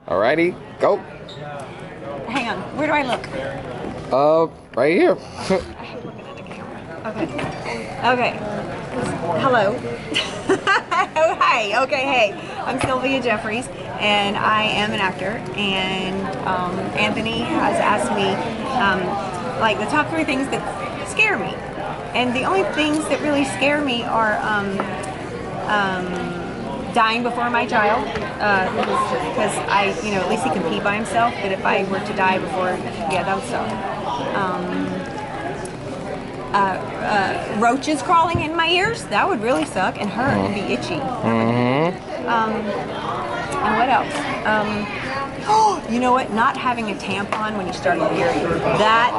Alrighty, go. Hang on, where do I look? Right here. Okay. Okay. Hello. Oh, hi. Okay, hey. I'm Sylvia Jeffries, and I am an actor. And Anthony has asked me, like, the top 3 things that scare me. And the only things that really scare me are dying before my child, because at least he can pee by himself. But if I were to die before, yeah, that would suck. Roaches crawling in my ears, that would really suck and hurt and be itchy. And what else? You know what? Not having a tampon when you start your period. That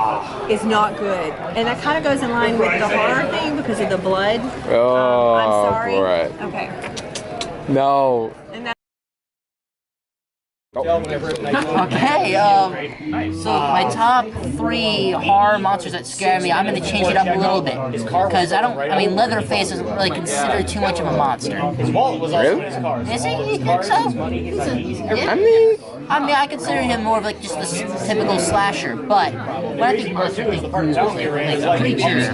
is not good. And that kind of goes in line with the horror thing because of the blood. Oh, I'm sorry. right. Okay. No. And that Okay, so my top 3 horror monsters that scare me, I'm going to change it up a little bit. Because Leatherface isn't really considered too much of a monster. Really? Is he? You think so? I consider him more of like just the typical slasher, but when I think monster, I think creatures.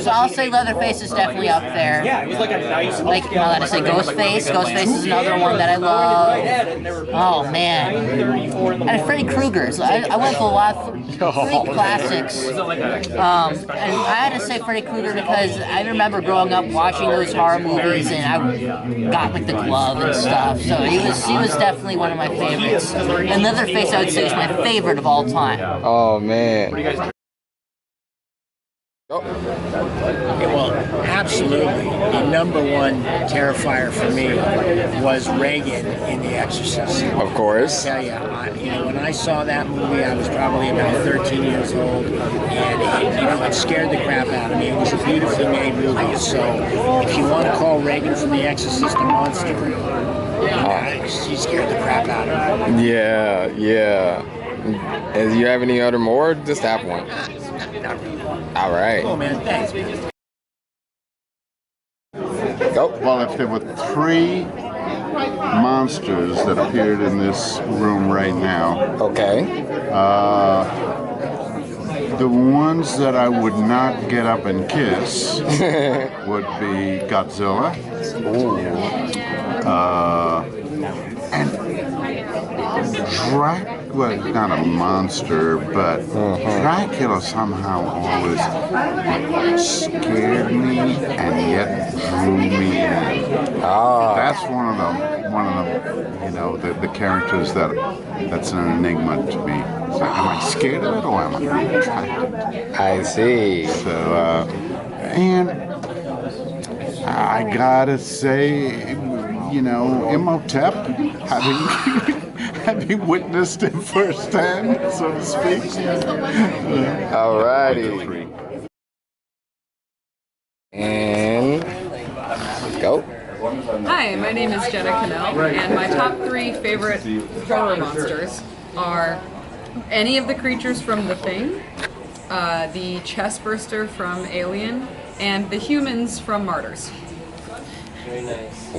So I'll say Leatherface is definitely up there. Yeah, it was like a nice. Like, am I allowed to say Ghostface? Ghostface is another one that I love. Oh man, and Freddy Krueger. So I went for a lot of 3 classics. And I had to say Freddy Krueger because I remember growing up watching those horror movies, and I got like the glove and stuff. So he was definitely one of my favorites. And Leatherface, I would say, is my favorite of all time. Oh man. Okay, well, absolutely. The #1 terrifier for me was Reagan in The Exorcist. Of course. I tell you, when I saw that movie, I was probably about 13 years old, and it scared the crap out of me. It was a beautifully made movie. So, if you want to call Reagan from The Exorcist a monster, she scared the crap out of me. Yeah. And do you have any other more? Just that one. Not really. All right. Cool, man. Thanks, man. Go. Well, if there were 3 monsters that appeared in this room right now, Okay. the ones that I would not get up and kiss would be Godzilla. Ooh. And Dracula, not a monster, but Dracula somehow always scared me and yet drew me in. That's one of them, the characters that's an enigma to me. It's like, am I scared of it or am I attracted? I see. So, and I gotta say, Imhotep, having witnessed it firsthand, so to speak. Alrighty. And go. Hi, my name is Jenna Cannell, and my top 3 favorite horror monsters are any of the creatures from The Thing, the chestburster from Alien, and the humans from Martyrs. Very nice.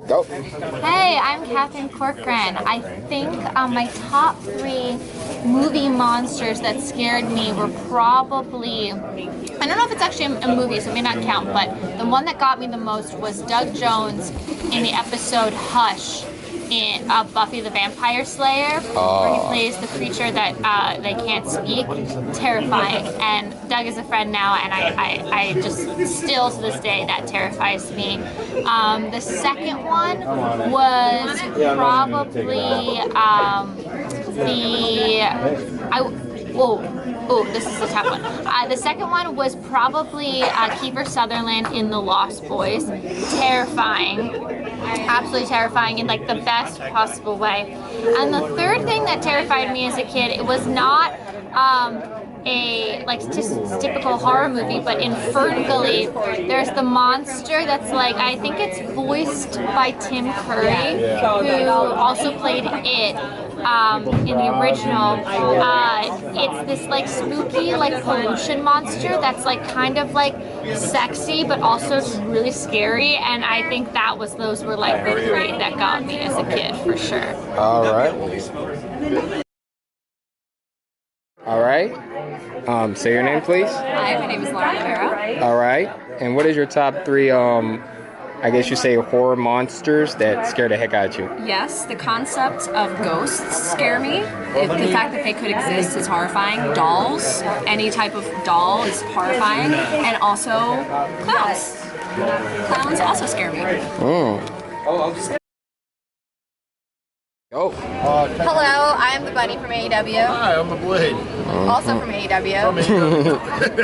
Go. Hey, I'm Catherine Corcoran. I think my top 3 movie monsters that scared me were probably, I don't know if it's actually a movie, so it may not count, but the one that got me the most was Doug Jones in the episode Hush in Buffy the Vampire Slayer, where he plays the creature that they can't speak. Terrifying. And Doug is a friend now, and I just still to this day that terrifies me. The second one was probably this is a tough one. The second one was probably Kiefer Sutherland in The Lost Boys. Terrifying. Absolutely terrifying in like the best possible way. And the third thing that terrified me as a kid, it was not a like just typical horror movie, but in Ferngully, there's the monster that's like, I think it's voiced by Tim Curry, who also played it in the original. It's this like spooky like pollution monster that's like kind of like sexy, but also really scary. And I think those were like the three that got me as a kid for sure. All right. All right. Say your name, please. Hi, my name is Laura Rivera. All right. And what is your top three, I guess you say horror monsters that scare the heck out of you? Yes, the concept of ghosts scare me. The fact that they could exist is horrifying. Dolls, any type of doll is horrifying. And also clowns. Clowns also scare me. Oh. Hello, I am the Bunny from AEW. Hi, I'm the Blade. Also from AEW.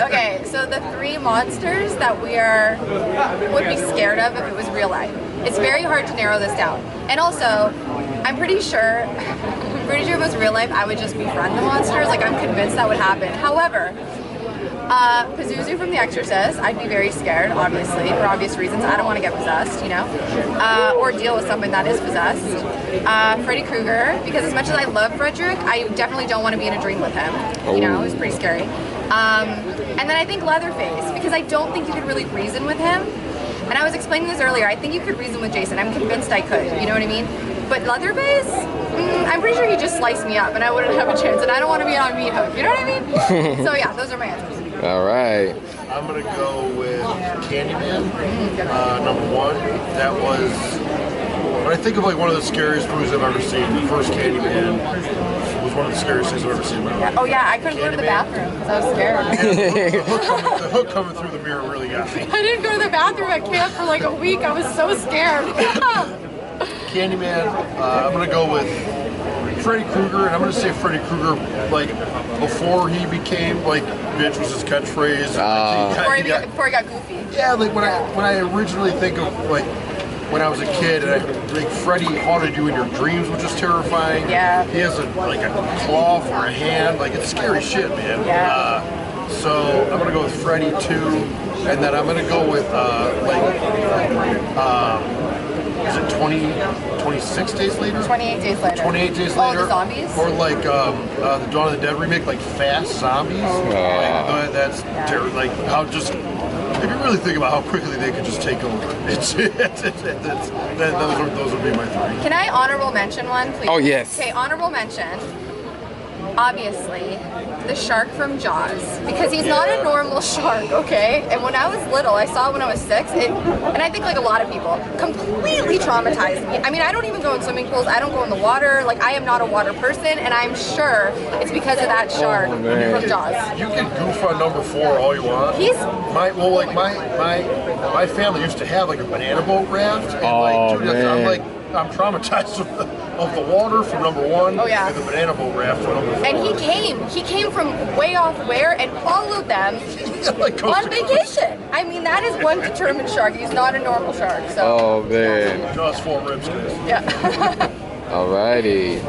Okay, so the three monsters that would be scared of if it was real life. It's very hard to narrow this down. And also, I'm pretty sure if it was real life, I would just befriend the monsters. Like, I'm convinced that would happen. However, Pazuzu from The Exorcist, I'd be very scared, obviously, for obvious reasons. I don't want to get possessed, you know, or deal with someone that is possessed. Freddy Krueger, because as much as I love Frederick, I definitely don't want to be in a dream with him. You know, it was pretty scary. And then I think Leatherface, because I don't think you could really reason with him. And I was explaining this earlier, I think you could reason with Jason. I'm convinced I could, you know what I mean? But Leatherface, I'm pretty sure he'd just slice me up and I wouldn't have a chance, and I don't want to be on meat hook, you know what I mean? So yeah, those are my answers. All right. I'm going to go with Candyman, number one. That was, when I think of like one of the scariest movies I've ever seen, the first Candyman was one of the scariest things I've ever seen in my life. Oh yeah, I couldn't go to the bathroom because I was scared. The hook coming through the mirror really got me. I didn't go to the bathroom at camp for like a week. I was so scared. Candyman, I'm going to go with Freddy Krueger, and I'm going to say Freddy Krueger, like, before he became, like, bitch was his catchphrase. Before he got goofy. Yeah, like, when I originally think of, like, when I was a kid, and like, Freddy haunted you in your dreams, which is terrifying. Yeah. He has, a claw for a hand. Like, it's scary shit, man. Yeah. So, I'm going to go with Freddy, too, and then I'm going to go with, is it 26 days later? 28 days later. 28 days later. Oh, the zombies? Or like the Dawn of the Dead remake, like Fast Zombies. That's terrible. Like how just, if you really think about how quickly they could just take over, those would be my three. Can I honorable mention one, please? Oh, yes. Okay, honorable mention. Obviously, the shark from Jaws, because he's not a normal shark, okay? And when I was little, I saw it when I was 6, and I think like a lot of people, completely traumatized me. I mean, I don't even go in swimming pools, I don't go in the water, like I am not a water person, and I'm sure it's because of that shark from Jaws. You can goof on number 4 all you want. My family used to have like a banana boat raft, and I'm traumatized of the water from number 1 and the banana boat raft from number 4. And he came from way off where and followed them on vacation. I mean, that is one determined shark. He's not a normal shark. So. Oh man. Just 4 ribs, guys. Yeah. Alrighty.